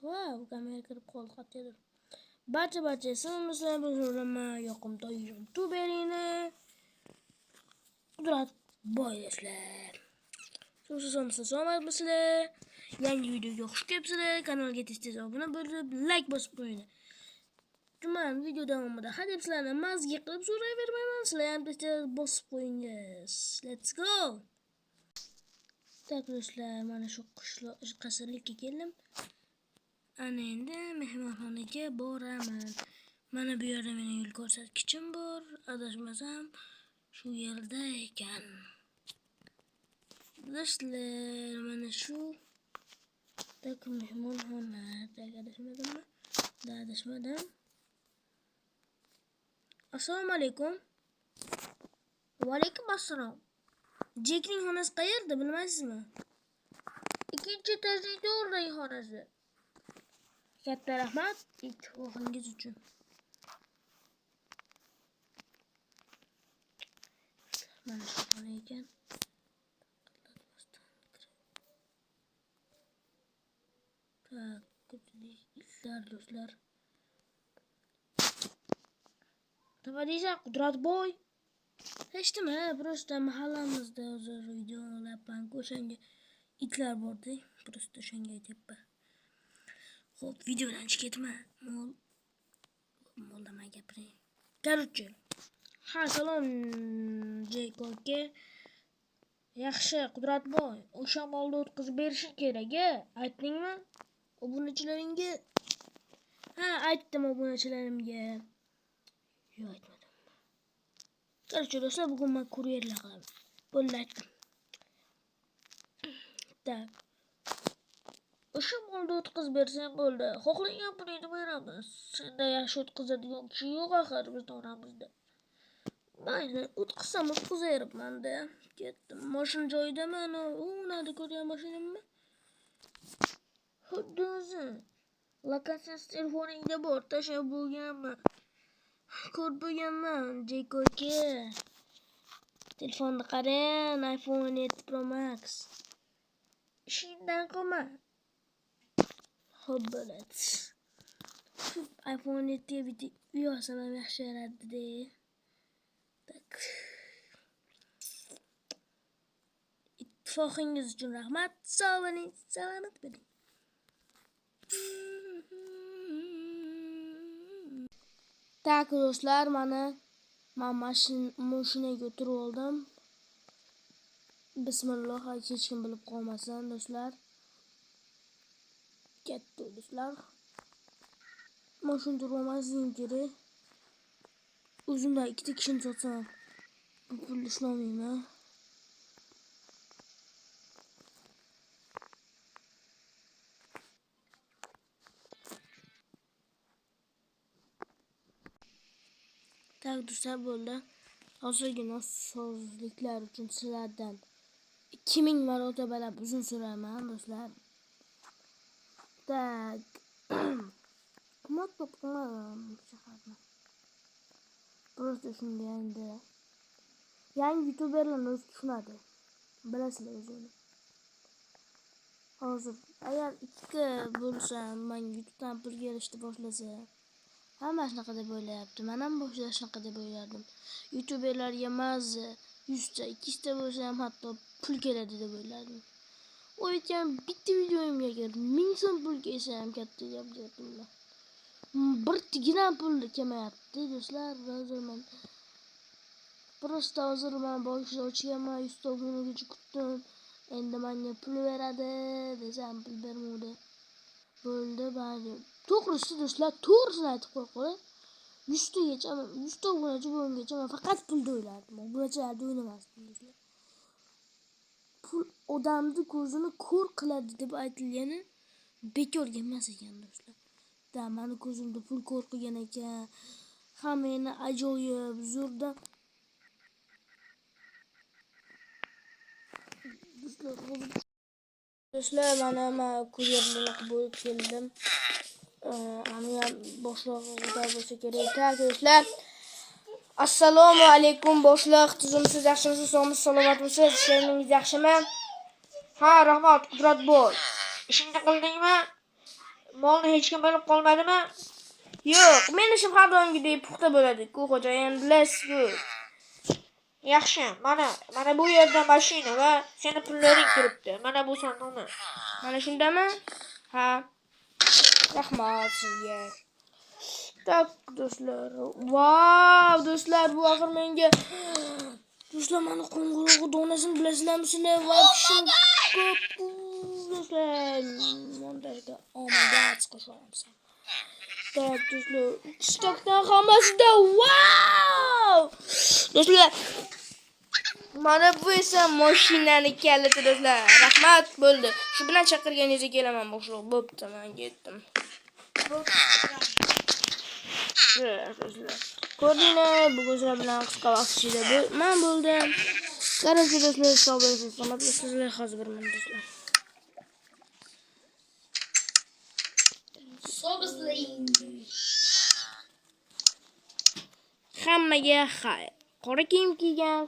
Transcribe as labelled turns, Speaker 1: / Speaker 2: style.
Speaker 1: Wow, kamera kirib qoldi qat'iyadir. Barcha sizlar bilan yoqimtoy youtuberini Qudrat boylar. Sizlar yangi videoga xush kelibsizlar. Kanalga tez obuna bo'lib, like bosib qo'ying. Tuman video davomida hadeb sizlarni mazga qilib so'rayvermayman. Sizlar ham tez bosib qo'yingiz. Let's go. Do'stlar, mana shu qasrlikka keldim. Ana endi mehmonxonaga boraman. Mana bu yerda mening yo'l ko'rsatkichim bor. Adashmasam shu yerda ekan. Do'stlar, mana shu mehmonxona. Adashmadimmi? Adashmadim. Assalomu alaykum. Va alaykum assalom. Jekning xonasi qayerda bilmaysizmi? Ikkinchi etajning to'rdagi xonasi. Katta rahmat ittifoqingiz uchun. Mana shu xona ekan. İtlar do'stlar. Nima deysan, Qudratboy? Hech nima, просто mahallamizda hozir video olyapman. O'shanga itlar bordi. Просто o'shanga aytyapman. Xo'p, videodan chiqib ketma. Mo'ldan gapiring. Короче, salom Jeyk aka. Yaxshi, Qudratboy, o'sha molni o'tkazib berish kerak-a? Aytdingmi? Obunachilaringga. Ha, aytdim obunachilarimga. Yo'q, aytmadim. Короче, do'stlar, bugun men kuryerlik qilaman. Bo'ldi, aytdim. Tak. O'sha molni o'tkazib bersang bo'ldi. Xohlagan pulingni beramiz. Senda yaxshi o'tkazadigan kishi yo'q axir bizning oramizda. Mayli, o'tkazsam o'tkazayapman-da. Ketdim. Mashina joyidaman. Nada ko'rgan mashinammi? Xuddi o'zi. Lokatsiyasi telefoningda bor, tashlab bo'lganman. Ko'rib bo'lganman, Jeyk aka. Telefonni qarang, iPhone 7 Pro Max. Ishingdan qolma. Xo'p bo'ladi. iPhone 7 ga bitta uy olsam ham yaxshi yaradi-da. Tak. Ittifoqingiz uchun rahmat. Sog' bo'ling, salomat bo'ling. Tak do'stlar, men mashinaga o'tirib oldim. Bismillah, hech kim bilib qolmasin do'stlar. Ketdi do'stlar. Mashina turmasligim kerak. O'zimda ikkita kishini sotsam bu pulni ishlamayman. Tak do'stlar, bo'ldi. Hozirgina sozliklar uchun sizlardan 2000 marotaba uzun so'rayman do'stlar. Tak. Motto shaharni. Просто shunday endi. Yangi youtuberlarni o'zi tushunadi. Bilasizlar o'zini. Hozir agar 2 bo'lsa, men YouTubedan pul kelishni boshlasa, hamma shunaqa deb o'ylayapti. Men ham boshida shunaqa deb o'ylardim. YouTuberlarga emas, 100 ta, 200 ta bo'lsa ham hatto pul keladi deb o'ylardim. O aytgan bitta videoyimga keldi. 1000 so'm pul kelsa ham katta gap derdim. Bir tigina pul kelmayapti do'stlar. Hozir men boshida ochganman, 100 ta obunagacha kutdim. Endi menga pul beradi desam pul bermadi. Bo'ldi, bari. To'g'risi do'stlar, to'g'risini aytib qo'ying. 100 ta obunachi bo'lguncha men faqat pulda o'ylardim. Obunachilarda o'ynamasdim do'stlar. Pul odamni ko'zini ko'r qiladi deb aytilgani bekorga emas ekan do'stlar. Da, meni ko'zimda pul ko'r qilgan ekan. Hammani ajoyib zo'rda. Do'stlar, mana kuryerlik bo'lib keldim. Ana boshlig'ida bo'lsa kerak. Tak do'stlar. Assalomu alaykum boshliq. Tuzumsiz yaxshimisiz? Sog'misiz, salomatmisiz? Ishlaringiz yaxshimi? Ha, rahmat Qudratboy. Ishingni qildingmi?
Speaker 2: molni hech kim bo'lib qolmadimi?
Speaker 1: Yo'q, men ishim har doimgidek puxta bo'ladi-ku, xo'jayin, bilasiz-ku.
Speaker 2: Yaxshi, mana bu yerda mashina va seni pullaring turibdi. Mana bu sandiqni.
Speaker 1: Mana shundami? Ha. Rahmat sizga. Tak, do'stlar. Vau, do'stlar, bu axir menga do'stlar, mani qo'ng'irog'i donasini bilasizlarmi sizlar? Вообще ko'p do'stlar. Montajga omad qo'shamiz. Tak, do'stlar, TikTokdan hammasida vau! Do'stlar, mana bu esa mashinani kaliti do'stlar. Rahmat bo'ldi. Shu bilan chaqirganingizga kelaman boshliq. Bo'pti, men ketdim. Ko'rdinglar, bugun sizlar bilan qisqa vaqt ichida men bo'ldim. Qarasa do'stlar, sog' bo'lasiz. Hurmatli sizlar, hozir bir minut do'stlar. Hammaga xayr. Qora kiyim kiygan